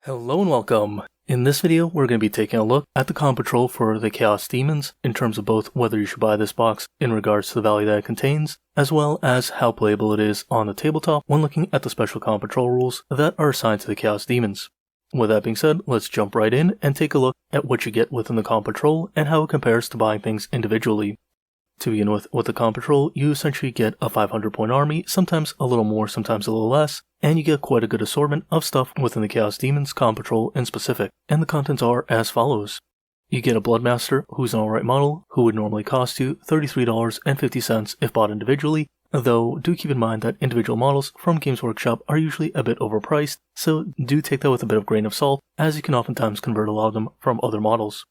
Hello and welcome. In this video, we're going to be taking a look at the comp patrol for the Chaos Demons in terms of both whether you should buy this box in regards to the value that it contains, as well as how playable it is on the tabletop when looking at the special comp patrol rules that are assigned to the Chaos Demons. With that being said, let's jump right in and take a look at what you get within the comp patrol and how it compares to buying things individually. To begin with the comp patrol, you essentially get a 500-point army, sometimes a little more, sometimes a little less, and you get quite a good assortment of stuff within the Chaos Demons comp patrol in specific, and the contents are as follows. You get a Bloodmaster, who's an alright model, who would normally cost you $33.50 if bought individually, though do keep in mind that individual models from Games Workshop are usually a bit overpriced, so do take that with a bit of grain of salt, as you can oftentimes convert a lot of them from other models.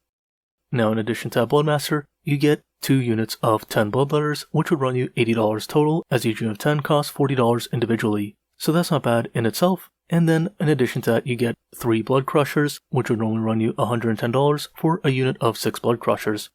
Now, in addition to that Bloodmaster, you get 2 units of 10 Bloodletters, which would run you $80 total, as each unit of 10 costs $40 individually. So that's not bad in itself. And then, in addition to that, you get 3 Blood Crushers, which would normally run you $110 for a unit of 6 Blood Crushers.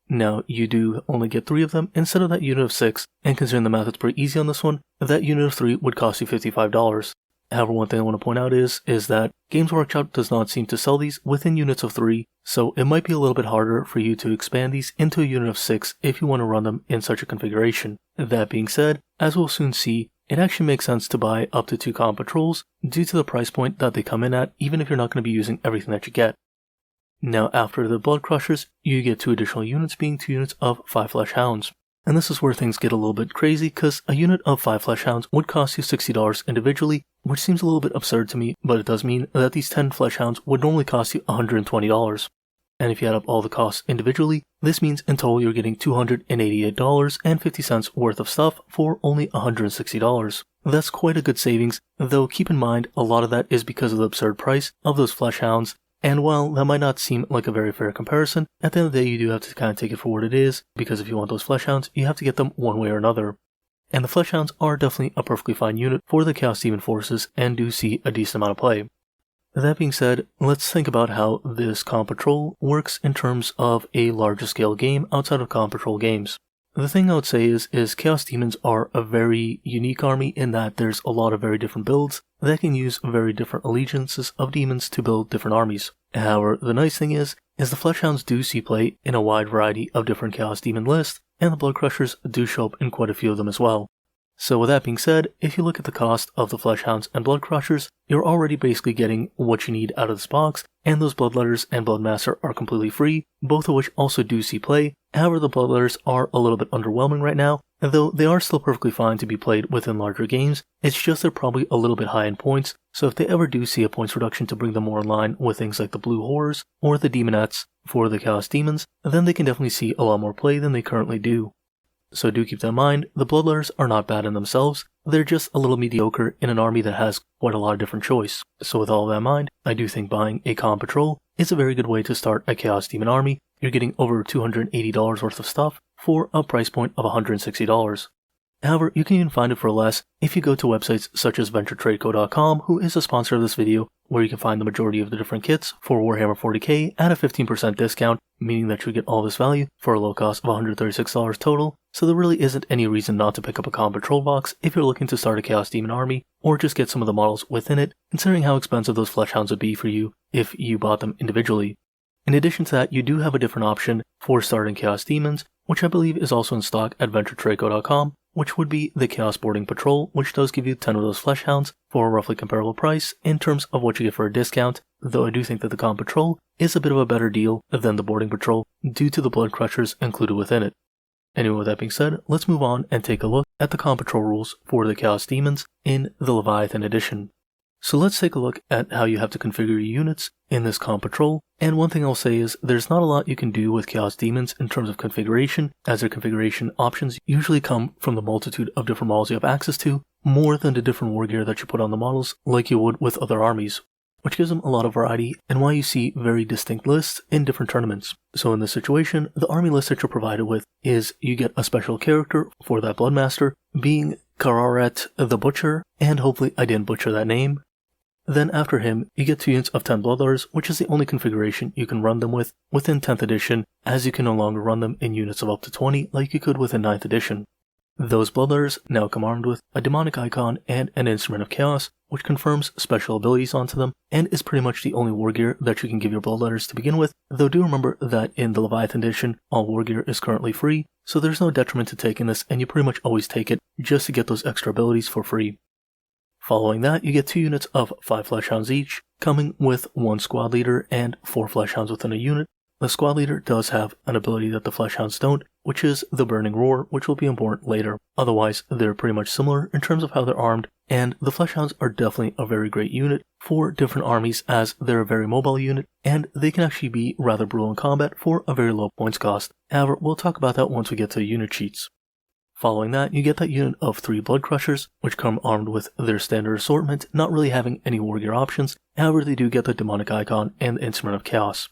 Now, you do only get 3 of them instead of that unit of 6, and considering the math is pretty easy on this one, that unit of 3 would cost you $55. However, one thing I want to point out is that Games Workshop does not seem to sell these within units of 3, so it might be a little bit harder for you to expand these into a unit of 6 if you want to run them in such a configuration. That being said, as we'll soon see, it actually makes sense to buy up to 2 comp patrols due to the price point that they come in at, even if you're not going to be using everything that you get. Now, after the Blood Crushers, you get 2 additional units, being 2 units of 5 Fleshounds. And this is where things get a little bit crazy, because a unit of 5 Fleshounds would cost you $60 individually, which seems a little bit absurd to me, but it does mean that these 10 Fleshounds would normally cost you $120. And if you add up all the costs individually, this means in total you're getting $288.50 worth of stuff for only $160. That's quite a good savings, though keep in mind a lot of that is because of the absurd price of those Fleshounds. And while that might not seem like a very fair comparison, at the end of the day you do have to kind of take it for what it is, because if you want those Fleshounds, you have to get them one way or another. And the Fleshounds are definitely a perfectly fine unit for the Chaos Demon forces and do see a decent amount of play. That being said, let's think about how this comp patrol works in terms of a larger scale game outside of comp patrol games. The thing I would say is Chaos Demons are a very unique army in that there's a lot of very different builds that can use very different allegiances of demons to build different armies. However, the nice thing is the Fleshounds do see play in a wide variety of different Chaos Demon lists, and the Blood Crushers do show up in quite a few of them as well. So with that being said, if you look at the cost of the Fleshounds and Blood Crushers, you're already basically getting what you need out of this box, and those Bloodletters and Bloodmaster are completely free, both of which also do see play. However, the Bloodletters are a little bit underwhelming right now, though they are still perfectly fine to be played within larger games. It's just they're probably a little bit high in points, so if they ever do see a points reduction to bring them more in line with things like the Blue Horrors or the Demonettes for the Chaos Demons, then they can definitely see a lot more play than they currently do. So do keep that in mind, the Bloodletters are not bad in themselves, they're just a little mediocre in an army that has quite a lot of different choice. So with all of that in mind, I do think buying a comp patrol is a very good way to start a Chaos Demon army. You're getting over $280 worth of stuff for a price point of $160. However, you can even find it for less if you go to websites such as VentureTradeCo.com, who is a sponsor of this video, where you can find the majority of the different kits for Warhammer 40k at a 15% discount, meaning that you get all this value for a low cost of $136 total. So there really isn't any reason not to pick up a comp patrol box if you're looking to start a Chaos Demon army, or just get some of the models within it, considering how expensive those Fleshounds would be for you if you bought them individually. In addition to that, you do have a different option for starting Chaos Demons, which I believe is also in stock at VentureTradeCo.com, which would be the Chaos Boarding Patrol, which does give you 10 of those Fleshounds for a roughly comparable price in terms of what you get for a discount, though I do think that the comp patrol is a bit of a better deal than the Boarding Patrol due to the Blood Crushers included within it. Anyway, with that being said, let's move on and take a look at the comp patrol rules for the Chaos Demons in the Leviathan edition. So let's take a look at how you have to configure your units in this comp patrol, and one thing I'll say is there's not a lot you can do with Chaos Demons in terms of configuration, as their configuration options usually come from the multitude of different models you have access to, more than the different war gear that you put on the models like you would with other armies, which gives them a lot of variety and why you see very distinct lists in different tournaments. So in this situation, the army list that you're provided with is you get a special character for that Bloodmaster, being Kararet the Butcher, and hopefully I didn't butcher that name. Then after him, you get 2 units of 10 Bloodletters, which is the only configuration you can run them with within 10th edition, as you can no longer run them in units of up to 20 like you could within 9th edition. Those Bloodletters now come armed with a demonic icon and an instrument of chaos, which confirms special abilities onto them, and is pretty much the only war gear that you can give your bloodletters to begin with, though do remember that in the Leviathan edition, all war gear is currently free, so there's no detriment to taking this, and you pretty much always take it just to get those extra abilities for free. Following that, you get 2 units of 5 Fleshounds each, coming with 1 squad leader and 4 Fleshounds within a unit. The squad leader does have an ability that the Fleshounds don't, which is the Burning Roar, which will be important later. Otherwise, they're pretty much similar in terms of how they're armed, and the Fleshounds are definitely a very great unit for different armies as they're a very mobile unit, and they can actually be rather brutal in combat for a very low points cost. However, we'll talk about that once we get to unit sheets. Following that, you get that unit of 3 Blood Crushers, which come armed with their standard assortment, not really having any war gear options. However, they do get the Demonic Icon and the Instrument of Chaos.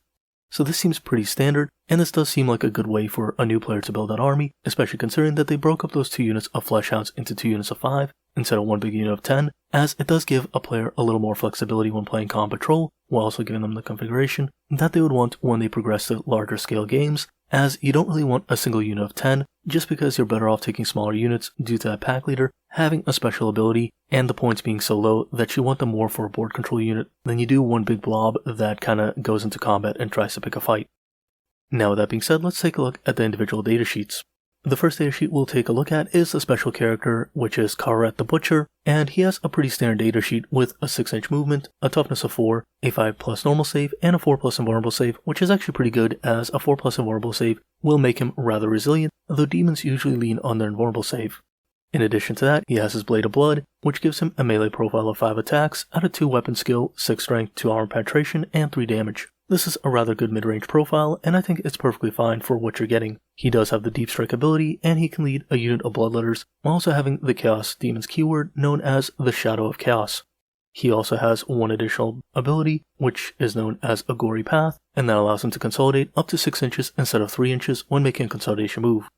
So this seems pretty standard, and this does seem like a good way for a new player to build that army, especially considering that they broke up those 2 units of Fleshounds into 2 units of 5 instead of 1 big unit of 10, as it does give a player a little more flexibility when playing Con Patrol, while also giving them the configuration that they would want when they progress to larger scale games, as you don't really want a single unit of 10, just because you're better off taking smaller units due to that pack leader having a special ability and the points being so low that you want them more for a board control unit than you do one big blob that kinda goes into combat and tries to pick a fight. Now with that being said, let's take a look at the individual datasheets. The first datasheet we'll take a look at is the special character, which is Khorne the Butcher, and he has a pretty standard datasheet with a 6-inch movement, a toughness of 4, a 5+ normal save, and a 4+ invulnerable save, which is actually pretty good as a 4+ invulnerable save will make him rather resilient, though demons usually lean on their invulnerable save. In addition to that, he has his Blade of Blood, which gives him a melee profile of 5 attacks at a 2 weapon skill, 6 strength, 2 armor penetration, and 3 damage. This is a rather good mid-range profile, and I think it's perfectly fine for what you're getting. He does have the Deep Strike ability, and he can lead a unit of Bloodletters, while also having the Chaos Demons keyword known as the Shadow of Chaos. He also has 1 additional ability, which is known as a Gory Path, and that allows him to consolidate up to 6 inches instead of 3 inches when making a consolidation move.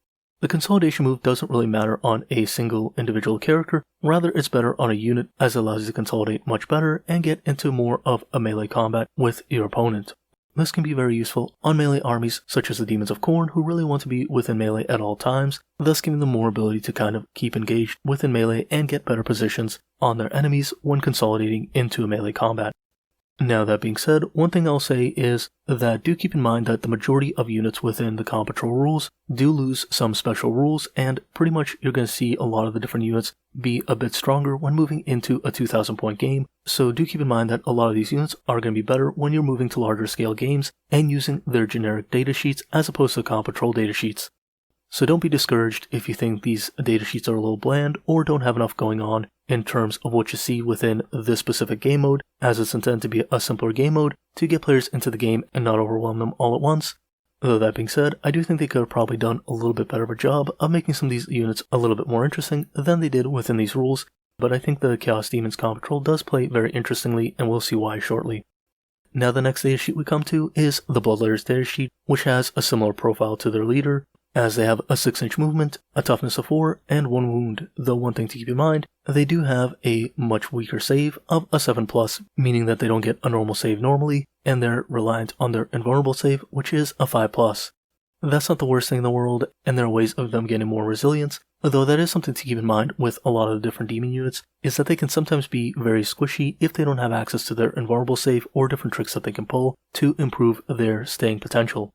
The consolidation move doesn't really matter on a single individual character, rather it's better on a unit as it allows you to consolidate much better and get into more of a melee combat with your opponent. This can be very useful on melee armies such as the Demons of Khorne, who really want to be within melee at all times, thus giving them more ability to kind of keep engaged within melee and get better positions on their enemies when consolidating into a melee combat. Now that being said, one thing I'll say is that do keep in mind that the majority of units within the Con Patrol rules do lose some special rules, and pretty much you're going to see a lot of the different units be a bit stronger when moving into a 2,000 point game, so do keep in mind that a lot of these units are going to be better when you're moving to larger scale games and using their generic datasheets as opposed to Con Patrol datasheets. So don't be discouraged if you think these datasheets are a little bland or don't have enough going on in terms of what you see within this specific game mode, as it's intended to be a simpler game mode to get players into the game and not overwhelm them all at once. Though that being said, I do think they could have probably done a little bit better of a job of making some of these units a little bit more interesting than they did within these rules, but I think the Chaos Demons Con Patrol does play very interestingly, and we'll see why shortly. Now the next datasheet we come to is the Bloodletters datasheet, which has a similar profile to their leader, as they have a 6-inch movement, a toughness of 4, and 1 wound, though one thing to keep in mind, they do have a much weaker save of a 7+, meaning that they don't get a normal save normally, and they're reliant on their invulnerable save, which is a 5+. That's not the worst thing in the world, and there are ways of them getting more resilience, although that is something to keep in mind with a lot of the different demon units, is that they can sometimes be very squishy if they don't have access to their invulnerable save or different tricks that they can pull to improve their staying potential.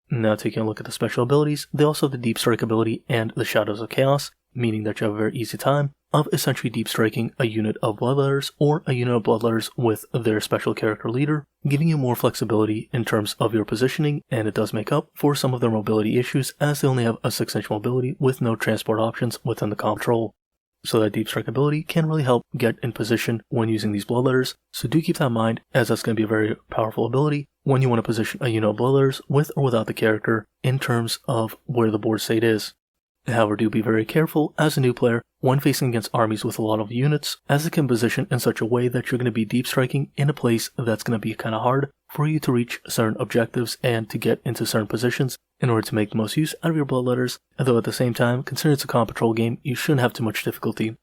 Now taking a look at the special abilities, they also have the Deep Strike ability and the Shadows of Chaos, meaning that you have a very easy time of essentially deep striking a unit of Bloodletters or a unit of Bloodletters with their special character leader, giving you more flexibility in terms of your positioning, and it does make up for some of their mobility issues as they only have a 6-inch mobility with no transport options within the Con Patrol. So that Deep Strike ability can really help get in position when using these Bloodletters, so do keep that in mind as that's going to be a very powerful ability when you want to position a unit of Bloodletters with or without the character in terms of where the board state is. However, do be very careful as a new player when facing against armies with a lot of units, as it can position in such a way that you're going to be deep striking in a place that's going to be kind of hard for you to reach certain objectives and to get into certain positions in order to make the most use out of your Bloodletters, although at the same time, considering it's a Con Patrol game, you shouldn't have too much difficulty.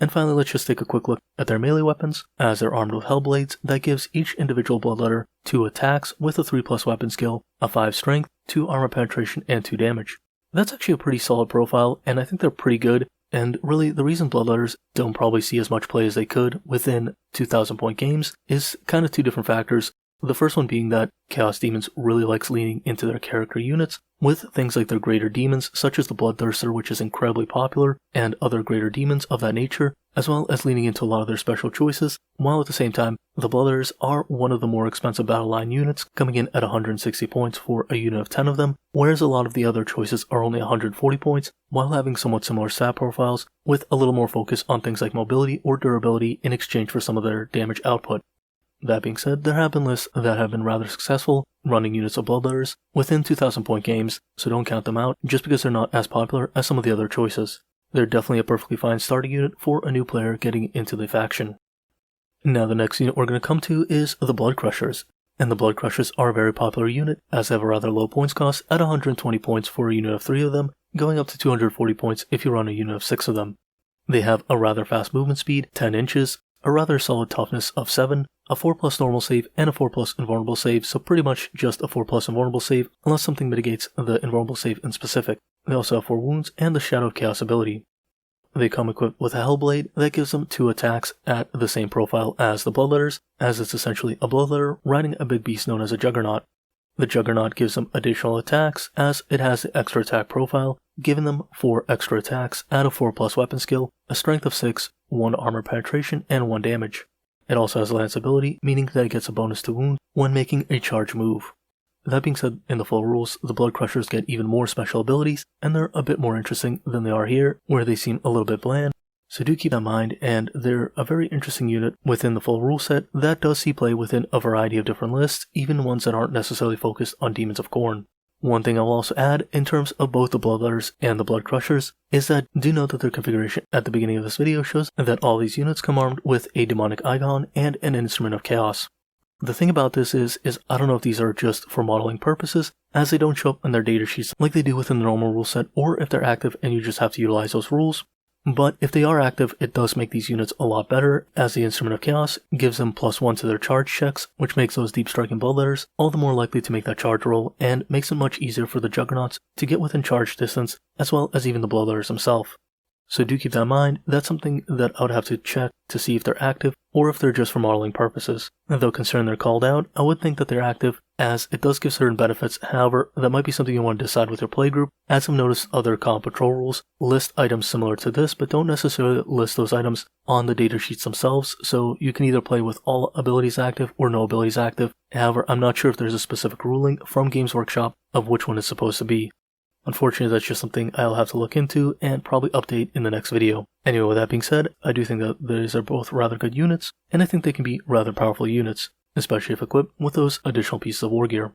And finally, let's just take a quick look at their melee weapons, as they're armed with Hellblades that gives each individual Bloodletter 2 attacks with a 3+ weapon skill, a 5 strength, 2 armor penetration, and 2 damage. That's actually a pretty solid profile, and I think they're pretty good And really, the reason Bloodletters don't probably see as much play as they could within 2,000 point games is kind of two different factors. The first one being that Chaos Demons really likes leaning into their character units with things like their greater demons, such as the Bloodthirster, which is incredibly popular, and other greater demons of that nature, as well as leaning into a lot of their special choices, while at the same time, the Bloodletters are one of the more expensive battle line units, coming in at 160 points for a unit of 10 of them, whereas a lot of the other choices are only 140 points, while having somewhat similar stat profiles, with a little more focus on things like mobility or durability in exchange for some of their damage output. That being said, there have been lists that have been rather successful running units of Bloodletters within 2,000 point games, so don't count them out just because they're not as popular as some of the other choices. They're definitely a perfectly fine starting unit for a new player getting into the faction. Now the next unit we're going to come to is the Blood Crushers, and the Blood Crushers are a very popular unit as they have a rather low points cost at 120 points for a unit of 3 of them, going up to 240 points if you run a unit of 6 of them. They have a rather fast movement speed, 10 inches, a rather solid toughness of 7, a 4+ normal save, and a 4+ invulnerable save, so pretty much just a 4+ invulnerable save, unless something mitigates the invulnerable save in specific. They also have 4 wounds and the Shadow of Chaos ability. They come equipped with a Hellblade that gives them 2 attacks at the same profile as the Bloodletters, as it's essentially a Bloodletter riding a big beast known as a Juggernaut. The Juggernaut gives them additional attacks as it has the extra attack profile, giving them 4 extra attacks at a 4+ weapon skill, a strength of 6, 1 armor penetration, and 1 damage. It also has Lance ability, meaning that it gets a bonus to wound when making a charge move. That being said, in the full rules, the Blood Crushers get even more special abilities, and they're a bit more interesting than they are here, where they seem a little bit bland. So do keep that in mind, and they're a very interesting unit within the full rule set that does see play within a variety of different lists, even ones that aren't necessarily focused on Demons of Khorne. One thing I'll also add, in terms of both the Bloodletters and the Blood Crushers, is that do note that their configuration at the beginning of this video shows that all these units come armed with a demonic icon and an instrument of chaos. The thing about this is I don't know if these are just for modeling purposes, as they don't show up in their datasheets like they do within the normal rule set, or if they're active and you just have to utilize those rules. But if they are active, it does make these units a lot better, as the Instrument of Chaos gives them +1 to their charge checks, which makes those deep striking Bloodletters all the more likely to make that charge roll, and makes it much easier for the Juggernauts to get within charge distance, as well as even the Bloodletters themselves. So do keep that in mind. That's something that I would have to check to see if they're active, or if they're just for modeling purposes. And though considering they're called out, I would think that they're active, as it does give certain benefits. However, that might be something you want to decide with your playgroup, as I've noticed other comp patrol rules list items similar to this, but don't necessarily list those items on the datasheets themselves, so you can either play with all abilities active or no abilities active. However, I'm not sure if there's a specific ruling from Games Workshop of which one is supposed to be. Unfortunately, that's just something I'll have to look into and probably update in the next video. Anyway, with that being said, I do think that these are both rather good units, and I think they can be rather powerful units, especially if equipped with those additional pieces of war gear.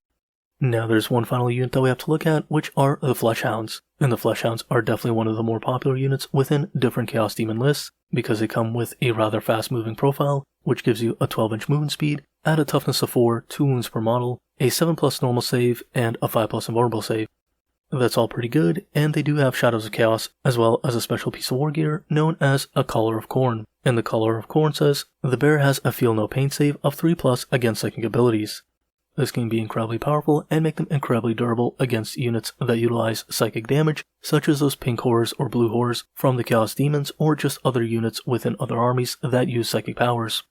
Now there's one final unit that we have to look at, which are the Fleshounds. And the Fleshounds are definitely one of the more popular units within different Chaos Demon lists, because they come with a rather fast moving profile, which gives you a 12-inch movement speed, at a toughness of 4, 2 wounds per model, a 7+ normal save, and a 5+ invulnerable save. That's all pretty good, and they do have Shadows of Chaos, as well as a special piece of war gear known as a Collar of Khorne. And the Collar of Khorne says, the bear has a Feel No Pain save of 3+ against psychic abilities. This can be incredibly powerful and make them incredibly durable against units that utilize psychic damage, such as those pink horrors or blue horrors from the Chaos Demons, or just other units within other armies that use psychic powers.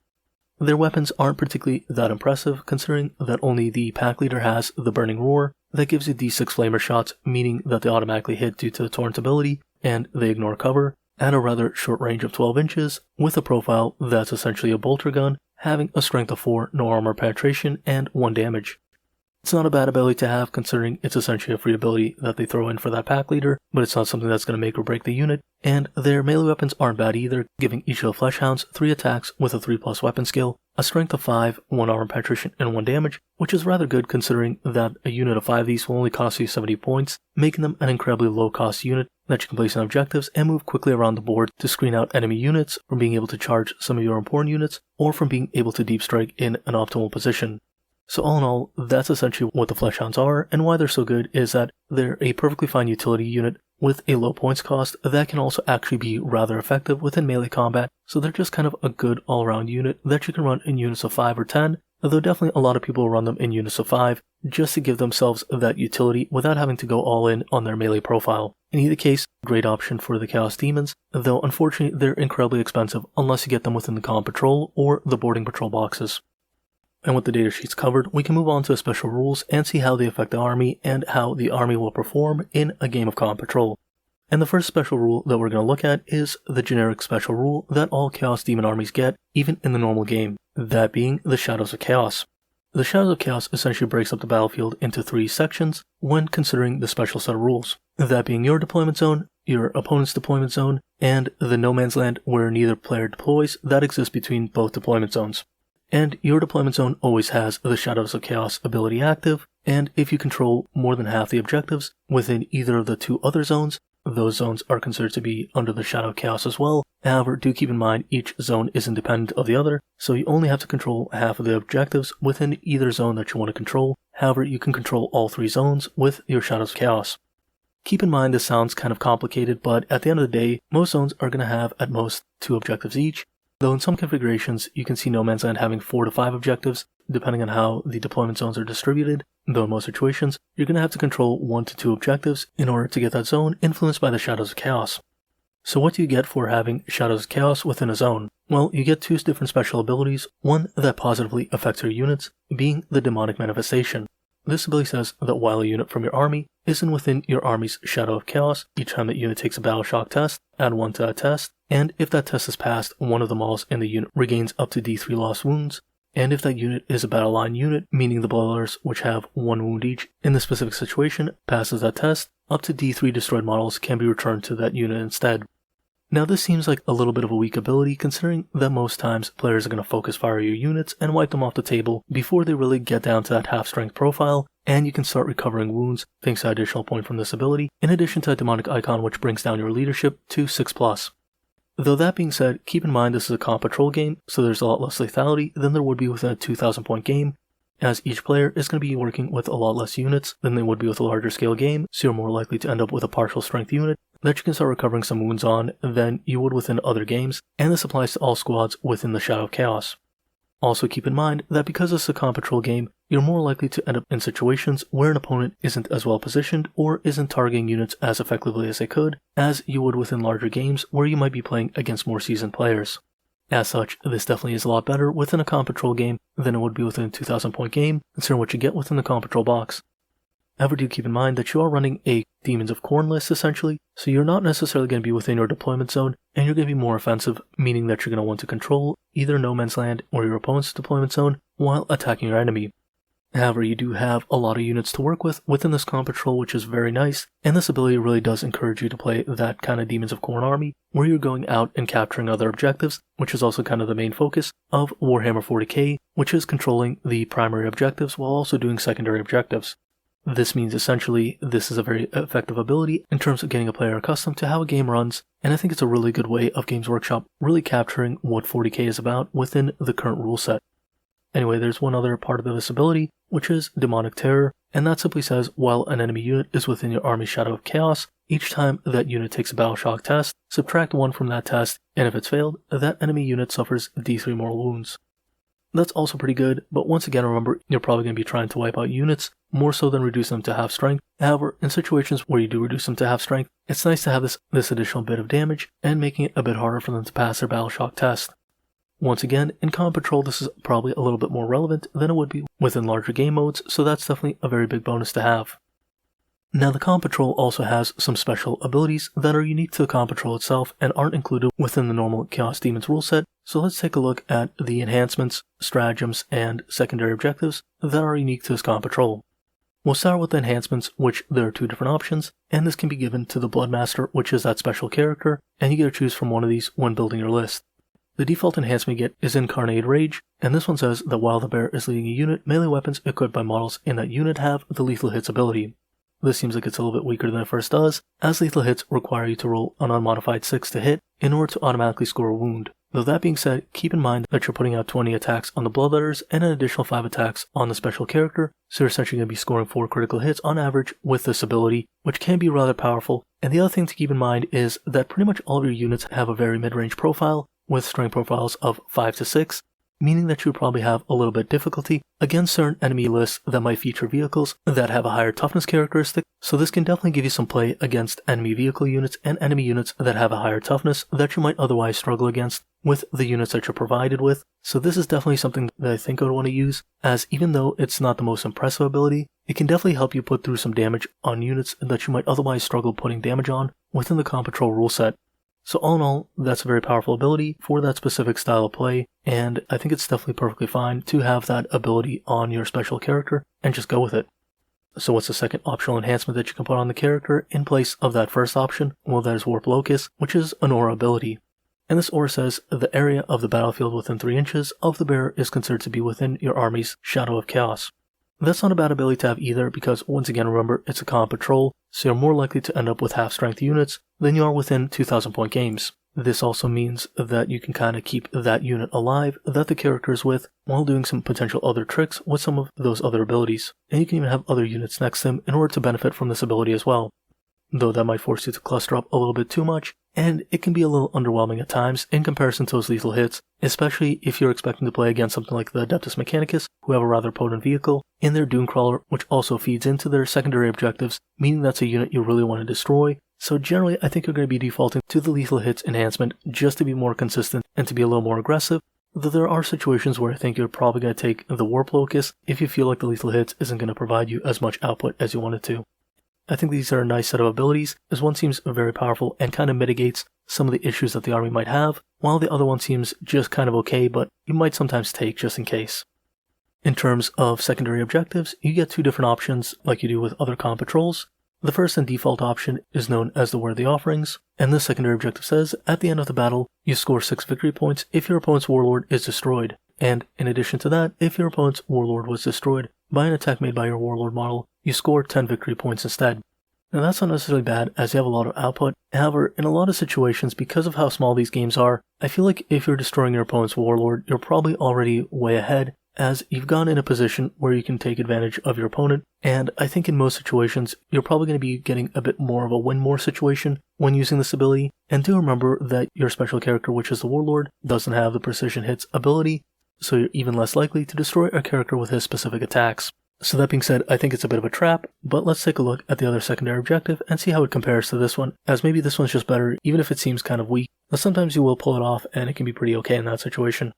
Their weapons aren't particularly that impressive, considering that only the pack leader has the Burning Roar that gives you D6 flamer shots, meaning that they automatically hit due to the Torrent ability, and they ignore cover, at a rather short range of 12 inches, with a profile that's essentially a bolter gun, having a strength of 4, no armor penetration, and 1 damage. It's not a bad ability to have, considering it's essentially a free ability that they throw in for that pack leader, but it's not something that's going to make or break the unit, and their melee weapons aren't bad either, giving each of the Fleshounds 3 attacks with a 3+ weapon skill, a strength of 5, 1 armor penetration, and 1 damage, which is rather good considering that a unit of 5 of these will only cost you 70 points, making them an incredibly low cost unit that you can place on objectives and move quickly around the board to screen out enemy units from being able to charge some of your important units, or from being able to deep strike in an optimal position. So all in all, that's essentially what the Fleshounds are, and why they're so good is that they're a perfectly fine utility unit with a low points cost that can also actually be rather effective within melee combat, so they're just kind of a good all-around unit that you can run in units of 5 or 10, though definitely a lot of people run them in units of 5 just to give themselves that utility without having to go all in on their melee profile. In either case, great option for the Chaos Demons, though unfortunately they're incredibly expensive unless you get them within the Comm Patrol or the Boarding Patrol boxes. And with the datasheets covered, we can move on to special rules and see how they affect the army and how the army will perform in a game of Comm Patrol. And the first special rule that we're going to look at is the generic special rule that all Chaos Demon armies get, even in the normal game, that being the Shadows of Chaos. The Shadows of Chaos essentially breaks up the battlefield into 3 sections when considering the special set of rules, that being your deployment zone, your opponent's deployment zone, and the no man's land where neither player deploys that exists between both deployment zones. And your deployment zone always has the Shadows of Chaos ability active, and if you control more than half the objectives within either of the 2 other zones, those zones are considered to be under the Shadow of Chaos as well. However, do keep in mind each zone is independent of the other, so you only have to control half of the objectives within either zone that you want to control. However, you can control all 3 zones with your Shadows of Chaos. Keep in mind this sounds kind of complicated, but at the end of the day, most zones are going to have at most 2 objectives each, though in some configurations you can see No Man's Land having 4 to 5 objectives, depending on how the deployment zones are distributed, though in most situations, you're going to have to control 1 to 2 objectives in order to get that zone influenced by the Shadows of Chaos. So what do you get for having Shadows of Chaos within a zone? Well, you get 2 different special abilities, one that positively affects your units, being the Demonic Manifestation. This ability says that while a unit from your army isn't within your army's Shadow of Chaos, each time that unit takes a Battle Shock test, add 1 to that test, and if that test is passed, one of the models in the unit regains up to D3 lost wounds, and if that unit is a battle line unit, meaning the Bloodletters, which have 1 wound each in the specific situation, passes that test, up to D3 destroyed models can be returned to that unit instead. Now this seems like a little bit of a weak ability considering that most times players are going to focus fire your units and wipe them off the table before they really get down to that half strength profile, and you can start recovering wounds thanks to an additional point from this ability, in addition to a demonic icon which brings down your leadership to 6+. Though that being said, keep in mind this is a Comm Patrol game, so there's a lot less lethality than there would be within a 2,000 point game, as each player is going to be working with a lot less units than they would be with a larger scale game, so you're more likely to end up with a partial strength unit that you can start recovering some wounds on than you would within other games, and this applies to all squads within the Shadow of Chaos. Also keep in mind that because this is a Comm Patrol game, you're more likely to end up in situations where an opponent isn't as well positioned or isn't targeting units as effectively as they could, as you would within larger games where you might be playing against more seasoned players. As such, this definitely is a lot better within a Comm Patrol game than it would be within a 2,000 point game, considering what you get within the Comm Patrol box. However, do keep in mind that you are running a Demons of Khorne list essentially, so you're not necessarily going to be within your deployment zone, and you're going to be more offensive, meaning that you're going to want to control either No Man's Land or your opponent's deployment zone while attacking your enemy. However, you do have a lot of units to work with within this Comm Patrol, which is very nice, and this ability really does encourage you to play that kind of Demons of Khorne army, where you're going out and capturing other objectives, which is also kind of the main focus of Warhammer 40k, which is controlling the primary objectives while also doing secondary objectives. This means essentially this is a very effective ability in terms of getting a player accustomed to how a game runs, and I think it's a really good way of Games Workshop really capturing what 40k is about within the current rule set. Anyway, there's one other part of this ability, which is Demonic Terror, and that simply says while an enemy unit is within your army's Shadow of Chaos, each time that unit takes a Battle Shock test, subtract 1 from that test, and if it's failed, that enemy unit suffers D3 more wounds. That's also pretty good, but once again remember, you're probably going to be trying to wipe out units, more so than reduce them to half strength. However, in situations where you do reduce them to half strength, it's nice to have this additional bit of damage, and making it a bit harder for them to pass their Battle Shock test. Once again, in Comm Patrol this is probably a little bit more relevant than it would be within larger game modes, so that's definitely a very big bonus to have. Now the Comm Patrol also has some special abilities that are unique to the Comm Patrol itself and aren't included within the normal Chaos Demons rule set, so let's take a look at the enhancements, stratagems, and secondary objectives that are unique to this Comm Patrol. We'll start with the enhancements, which there are 2 different options, and this can be given to the Bloodmaster, which is that special character, and you get to choose from one of these when building your list. The default enhancement you get is Incarnate Rage, and this one says that while the bear is leading a unit, melee weapons equipped by models in that unit have the Lethal Hits ability. This seems like it's a little bit weaker than it first does, as lethal hits require you to roll an unmodified 6 to hit in order to automatically score a wound. Though that being said, keep in mind that you're putting out 20 attacks on the Bloodletters and an additional 5 attacks on the special character, so you're essentially going to be scoring 4 critical hits on average with this ability, which can be rather powerful. And the other thing to keep in mind is that pretty much all of your units have a very mid-range profile, with strength profiles of 5 to 6, meaning that you would probably have a little bit difficulty against certain enemy lists that might feature vehicles that have a higher toughness characteristic, so this can definitely give you some play against enemy vehicle units and enemy units that have a higher toughness that you might otherwise struggle against with the units that you're provided with. So this is definitely something that I think I would want to use, as even though it's not the most impressive ability, it can definitely help you put through some damage on units that you might otherwise struggle putting damage on within the Calm Patrol rule set. So all in all, that's a very powerful ability for that specific style of play, and I think it's definitely perfectly fine to have that ability on your special character and just go with it. So what's the second optional enhancement that you can put on the character in place of that first option? Well, that is Warp Locus, which is an aura ability. And this aura says the area of the battlefield within 3 inches of the bearer is considered to be within your army's Shadow of Chaos. That's not a bad ability to have either, because once again, remember, it's a Calm Patrol, so you're more likely to end up with half-strength units than you are within 2,000 point games. This also means that you can kind of keep that unit alive that the character is with while doing some potential other tricks with some of those other abilities. And you can even have other units next to them in order to benefit from this ability as well. Though that might force you to cluster up a little bit too much, and it can be a little underwhelming at times in comparison to those lethal hits, especially if you're expecting to play against something like the Adeptus Mechanicus, who have a rather potent vehicle, in their Doomcrawler, which also feeds into their secondary objectives, meaning that's a unit you really want to destroy. So generally, I think you're going to be defaulting to the lethal hits enhancement just to be more consistent and to be a little more aggressive, though there are situations where I think you're probably going to take the Warp Locus if you feel like the lethal hits isn't going to provide you as much output as you want it to. I think these are a nice set of abilities, as one seems very powerful and kind of mitigates some of the issues that the army might have, while the other one seems just kind of okay, but you might sometimes take just in case. In terms of secondary objectives, you get 2 different options like you do with other Calm Patrols. The first and default option is known as the Worthy Offerings, and this secondary objective says, at the end of the battle, you score 6 victory points if your opponent's warlord is destroyed, and in addition to that, if your opponent's warlord was destroyed by an attack made by your warlord model, you score 10 victory points instead. Now that's not necessarily bad, as you have a lot of output. However, in a lot of situations, because of how small these games are, I feel like if you're destroying your opponent's warlord, you're probably already way ahead, as you've gone in a position where you can take advantage of your opponent, and I think in most situations, you're probably going to be getting a bit more of a win more situation when using this ability, and do remember that your special character, which is the warlord, doesn't have the precision hits ability, so you're even less likely to destroy a character with his specific attacks. So that being said, I think it's a bit of a trap, but let's take a look at the other secondary objective and see how it compares to this one, as maybe this one's just better, even if it seems kind of weak, but sometimes you will pull it off and it can be pretty okay in that situation.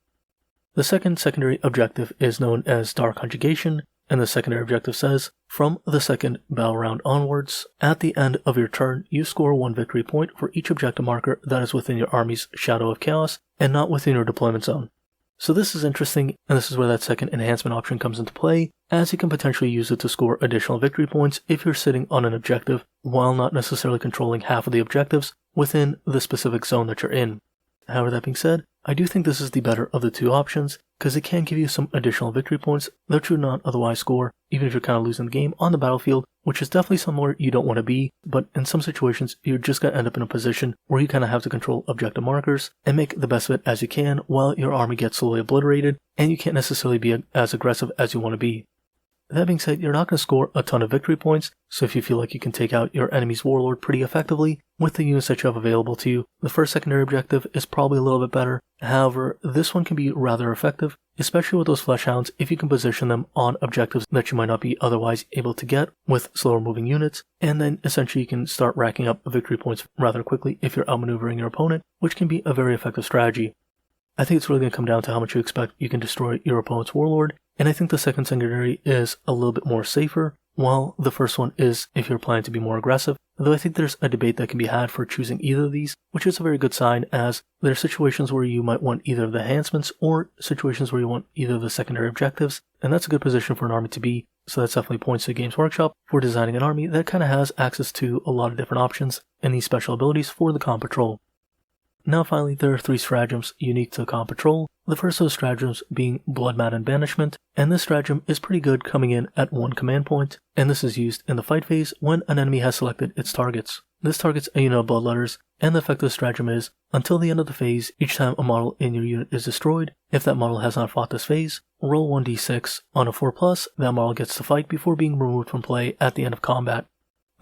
The second secondary objective is known as Dark Conjugation, and the secondary objective says, from the second battle round onwards, at the end of your turn, you score 1 victory point for each objective marker that is within your army's Shadow of Chaos and not within your deployment zone. So this is interesting, and this is where that second enhancement option comes into play, as you can potentially use it to score additional victory points if you're sitting on an objective while not necessarily controlling half of the objectives within the specific zone that you're in. However, that being said, I do think this is the better of the 2 options, because it can give you some additional victory points that you would not otherwise score, even if you're kind of losing the game on the battlefield, which is definitely somewhere you don't want to be, but in some situations, you're just going to end up in a position where you kind of have to control objective markers and make the best of it as you can while your army gets slowly obliterated, and you can't necessarily be as aggressive as you want to be. That being said, you're not going to score a ton of victory points, so if you feel like you can take out your enemy's warlord pretty effectively with the units that you have available to you, the first secondary objective is probably a little bit better. However, this one can be rather effective, especially with those Fleshounds if you can position them on objectives that you might not be otherwise able to get with slower moving units, and then essentially you can start racking up victory points rather quickly if you're outmaneuvering your opponent, which can be a very effective strategy. I think it's really going to come down to how much you expect you can destroy your opponent's warlord, and I think the second secondary is a little bit more safer, while the first one is if you're planning to be more aggressive, though I think there's a debate that can be had for choosing either of these, which is a very good sign, as there are situations where you might want either of the enhancements or situations where you want either of the secondary objectives, and that's a good position for an army to be, so that definitely points to Games Workshop for designing an army that kind of has access to a lot of different options and these special abilities for the Calm Patrol. Now finally, there are 3 stratagems unique to Calm Patrol, the first of those stratagems being Blood-Madden Banishment, and this stratagem is pretty good coming in at 1 command point, and this is used in the fight phase when an enemy has selected its targets. This targets a unit of Bloodletters, and the effect of the stratagem is, until the end of the phase, each time a model in your unit is destroyed, if that model has not fought this phase, roll 1d6. On a 4+, that model gets to fight before being removed from play at the end of combat.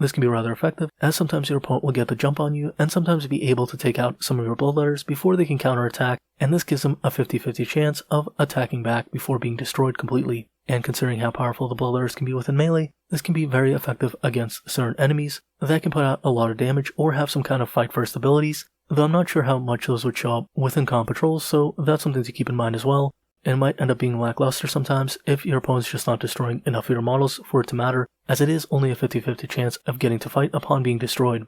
this can be rather effective, as sometimes your opponent will get the jump on you and sometimes be able to take out some of your bloodletters before they can counterattack, and this gives them a 50-50 chance of attacking back before being destroyed completely. And considering how powerful the bloodletters can be within melee, this can be very effective against certain enemies that can put out a lot of damage or have some kind of fight first abilities, though I'm not sure how much those would show up within comp patrols, so that's something to keep in mind as well. It might end up being lackluster sometimes if your opponent's just not destroying enough of your models for it to matter, as it is only a 50-50 chance of getting to fight upon being destroyed.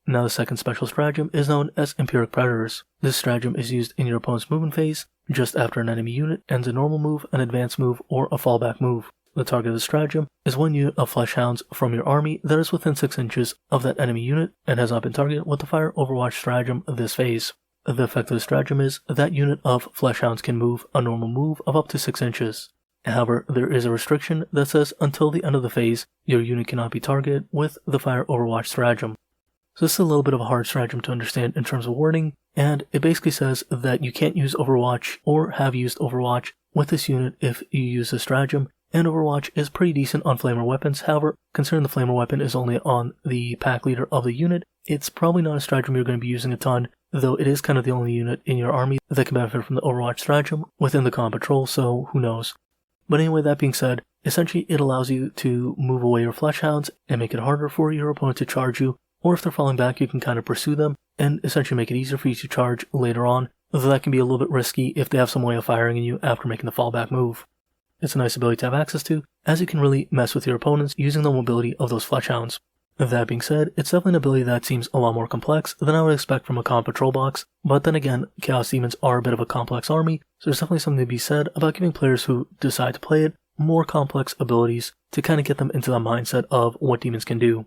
Now the second special stratagem is known as Empiric Predators. This stratagem is used in your opponent's movement phase, just after an enemy unit ends a normal move, an advanced move, or a fallback move. The target of the stratagem is one unit of Fleshounds from your army that is within 6 inches of that enemy unit and has not been targeted with the Fire Overwatch stratagem this phase. The effect of the stratagem is that unit of Fleshounds can move a normal move of up to 6 inches. However, there is a restriction that says until the end of the phase, your unit cannot be targeted with the Fire Overwatch stratagem. So this is a little bit of a hard stratagem to understand in terms of wording, and it basically says that you can't use Overwatch or have used Overwatch with this unit if you use this stratagem, and Overwatch is pretty decent on flamer weapons. However, considering the flamer weapon is only on the pack leader of the unit, it's probably not a stratagem you're going to be using a ton, though it is kind of the only unit in your army that can benefit from the Overwatch stratagem within the comp patrol, so who knows. But anyway, that being said, essentially it allows you to move away your Fleshounds and make it harder for your opponent to charge you, or if they're falling back you can kind of pursue them and essentially make it easier for you to charge later on, though that can be a little bit risky if they have some way of firing at you after making the fallback move. It's a nice ability to have access to, as you can really mess with your opponents using the mobility of those Fleshounds. That being said, it's definitely an ability that seems a lot more complex than I would expect from a comp patrol box, but then again, Chaos Demons are a bit of a complex army, so there's definitely something to be said about giving players who decide to play it more complex abilities to kind of get them into the mindset of what demons can do.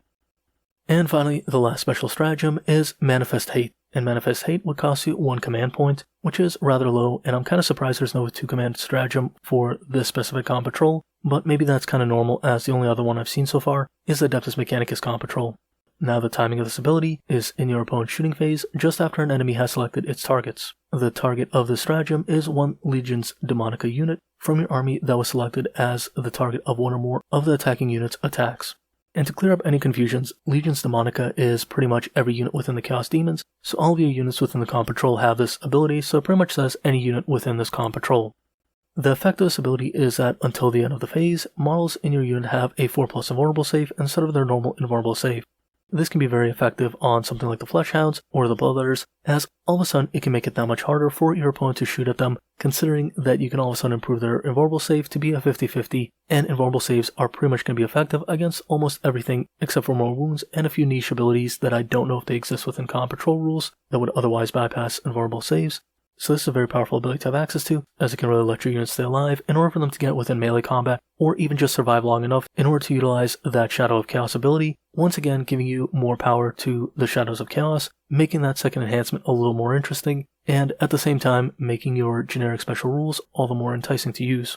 And finally, the last special stratagem is Manifest Hate, and Manifest Hate would cost you 1 command point, which is rather low, and I'm kind of surprised there's no 2 command stratagem for this specific comp patrol, but maybe that's kind of normal, as the only other one I've seen so far is the Adeptus Mechanicus comp patrol. Now the timing of this ability is in your opponent's shooting phase, just after an enemy has selected its targets. The target of the stratagem is one Legion's Demonica unit from your army that was selected as the target of one or more of the attacking unit's attacks. And to clear up any confusions, Legion's Demonica is pretty much every unit within the Chaos Demons, so all of your units within the comp patrol have this ability, so it pretty much says any unit within this comp patrol. The effect of this ability is that until the end of the phase, models in your unit have a 4+ invulnerable save instead of their normal invulnerable save. This can be very effective on something like the Fleshounds or the Bloodletters, as all of a sudden it can make it that much harder for your opponent to shoot at them, considering that you can all of a sudden improve their invulnerable save to be a 50-50, and invulnerable saves are pretty much going to be effective against almost everything except for more wounds and a few niche abilities that I don't know if they exist within comp patrol rules that would otherwise bypass invulnerable saves. So this is a very powerful ability to have access to, as it can really let your units stay alive in order for them to get within melee combat, or even just survive long enough in order to utilize that Shadow of Chaos ability, once again giving you more power to the Shadows of Chaos, making that second enhancement a little more interesting, and at the same time making your generic special rules all the more enticing to use.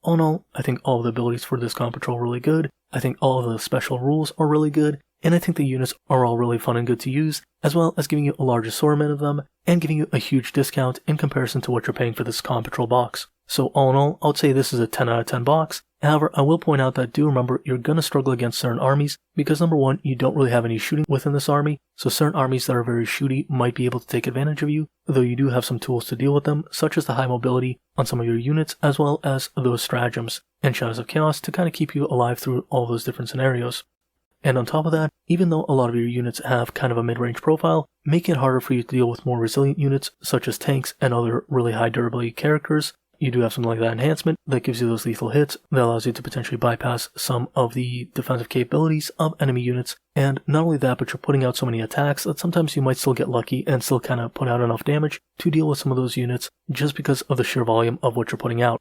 All in all, I think all of the abilities for this comp patrol are really good, I think all of the special rules are really good, and I think the units are all really fun and good to use, as well as giving you a large assortment of them, and giving you a huge discount in comparison to what you're paying for this comp patrol box. So all in all, I would say this is a 10 out of 10 box. However, I will point out that do remember you're going to struggle against certain armies, because number one, you don't really have any shooting within this army, so certain armies that are very shooty might be able to take advantage of you, though you do have some tools to deal with them, such as the high mobility on some of your units, as well as those stratagems and Shadows of Chaos to kind of keep you alive through all those different scenarios. And on top of that, even though a lot of your units have kind of a mid-range profile, making it harder for you to deal with more resilient units such as tanks and other really high durability characters, you do have something like that enhancement that gives you those lethal hits that allows you to potentially bypass some of the defensive capabilities of enemy units. And not only that, but you're putting out so many attacks that sometimes you might still get lucky and still kind of put out enough damage to deal with some of those units just because of the sheer volume of what you're putting out.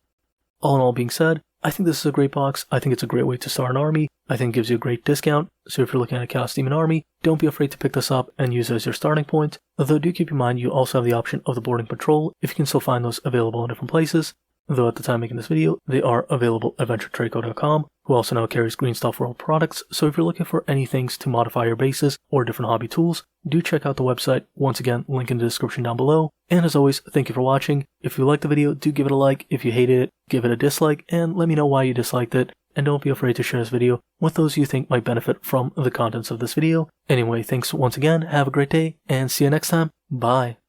All in all being said, I think this is a great box. I think it's a great way to start an army. I think it gives you a great discount. So if you're looking at a Chaos Demon army, don't be afraid to pick this up and use it as your starting point. Although do keep in mind you also have the option of the boarding patrol if you can still find those available in different places. Though at the time making this video, they are available at AdventureTradeco.com, who also now carries Green Stuff World products, so if you're looking for any things to modify your bases or different hobby tools, do check out the website. Once again, link in the description down below. And as always, thank you for watching. If you liked the video, do give it a like. If you hated it, give it a dislike, and let me know why you disliked it. and don't be afraid to share this video with those you think might benefit from the contents of this video. Anyway, thanks once again, have a great day, and see you next time. Bye.